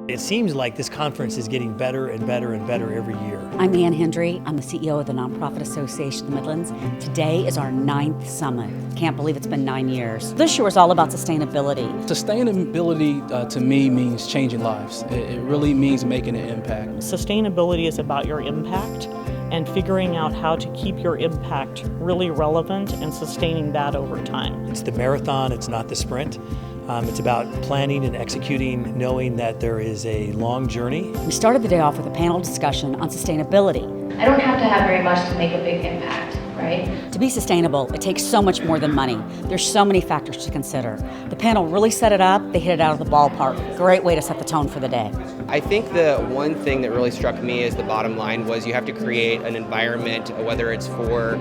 It seems like this conference is getting better and better and better every year. I'm Ann Hendry. I'm the CEO of the Nonprofit Association of the Midlands. Today is our 9th summit. Can't believe it's been 9 years. This year is all about sustainability. Sustainability to me means changing lives. It really means making an impact. Sustainability is about your impact and figuring out how to keep your impact really relevant and sustaining that over time. It's the marathon, it's not the sprint. It's about planning and executing, knowing that there is a long journey. We started the day off with a panel discussion on sustainability. I don't have to have very much to make a big impact, right? To be sustainable, it takes so much more than money. There's so many factors to consider. The panel really set it up. They hit it out of the ballpark. Great way to set the tone for the day. I think the one thing that really struck me as the bottom line was you have to create an environment, whether it's for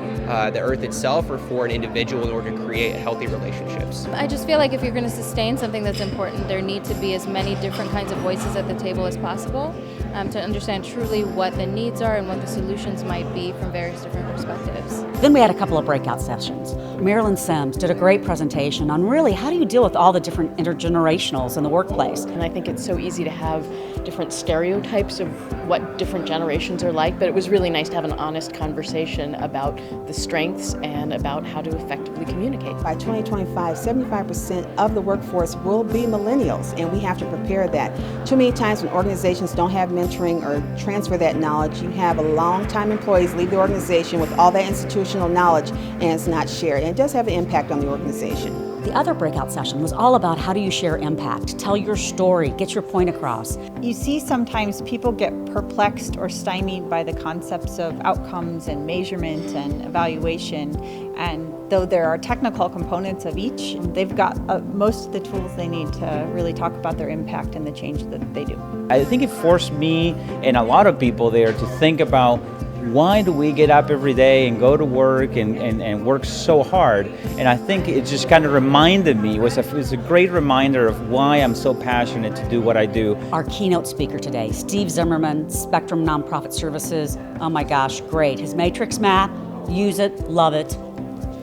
the earth itself or for an individual, in order to create healthy relationships. I just feel like if you're going to sustain something that's important, there need to be as many different kinds of voices at the table as possible to understand truly what the needs are and what the solutions might be from various different perspectives. Then we had a couple of breakout sessions. Marilyn Sims did a great presentation on really how do you deal with all the different intergenerationals in the workplace. And I think it's so easy to have different stereotypes of what different generations are like, but it was really nice to have an honest conversation about the strengths and about how to effectively communicate. By 2025, 75% of the workforce will be millennials, and we have to prepare that. Too many times when organizations don't have mentoring or transfer that knowledge, you have a long-time employees leave the organization with all that institutional knowledge and it's not shared. And it does have an impact on the organization. The other breakout session was all about how do you share impact, tell your story, get your point across. You see sometimes people get perplexed or stymied by the concepts of outcomes and measurement and evaluation, and though there are technical components of each, they've got most of the tools they need to really talk about their impact and the change that they do. I think it forced me and a lot of people there to think about why do we get up every day and go to work and work so hard? And I think it just kind of reminded me, it was a great reminder of why I'm so passionate to do what I do. Our keynote speaker today, Steve Zimmerman, Spectrum Nonprofit Services. Oh my gosh, great. His matrix map, use it, love it.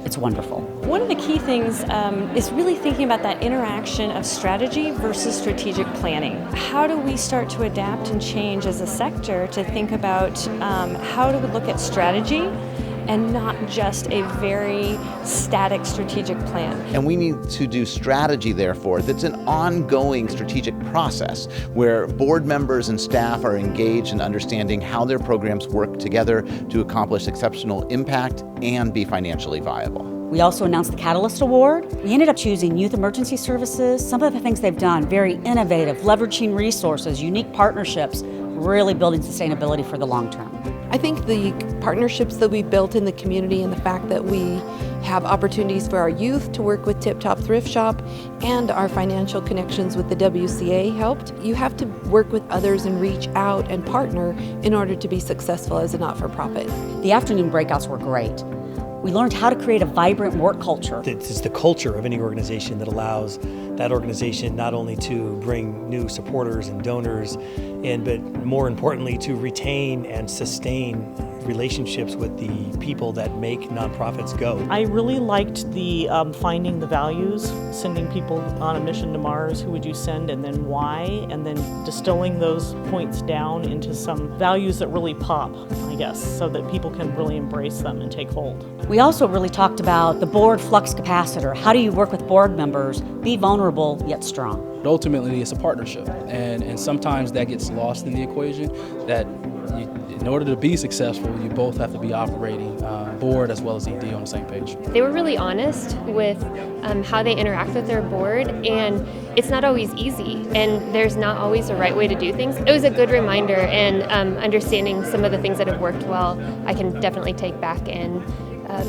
It's wonderful. One of the key things is really thinking about that interaction of strategy versus strategic planning. How do we start to adapt and change as a sector to think about how do we look at strategy and not just a very static strategic plan. And we need to do strategy, therefore, that's an ongoing strategic process where board members and staff are engaged in understanding how their programs work together to accomplish exceptional impact and be financially viable. We also announced the Catalyst Award. We ended up choosing Youth Emergency Services. Some of the things they've done, very innovative, leveraging resources, unique partnerships, really building sustainability for the long term. I think the partnerships that we built in the community and the fact that we have opportunities for our youth to work with Tip Top Thrift Shop and our financial connections with the WCA helped. You have to work with others and reach out and partner in order to be successful as a not-for-profit. The afternoon breakouts were great. We learned how to create a vibrant work culture. It's the culture of any organization that allows that organization not only to bring new supporters and donors in, but more importantly to retain and sustain relationships with the people that make nonprofits go. I really liked the finding the values, sending people on a mission to Mars, who would you send and then why, and then distilling those points down into some values that really pop, I guess, so that people can really embrace them and take hold. We also really talked about the board flux capacitor. How do you work with board members, be vulnerable yet strong? But ultimately, it's a partnership, and sometimes that gets lost in the equation, that in order to be successful, you both have to be operating board as well as ED on the same page. They were really honest with how they interact with their board, and it's not always easy, and there's not always a right way to do things. It was a good reminder, and understanding some of the things that have worked well, I can definitely take back and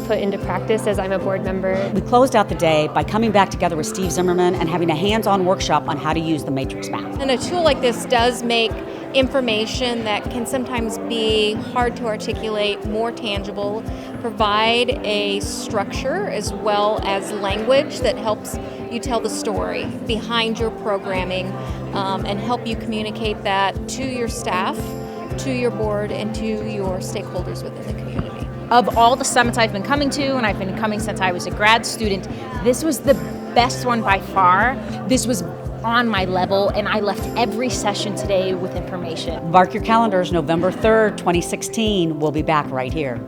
put into practice as I'm a board member. We closed out the day by coming back together with Steve Zimmerman and having a hands-on workshop on how to use the matrix map. And a tool like this does make information that can sometimes be hard to articulate more tangible, provide a structure as well as language that helps you tell the story behind your programming and help you communicate that to your staff, to your board, and to your stakeholders within the community. Of all the summits I've been coming to, and I've been coming since I was a grad student, this was the best one by far. This was on my level, and I left every session today with information. Mark your calendars, November 3rd, 2016. We'll be back right here.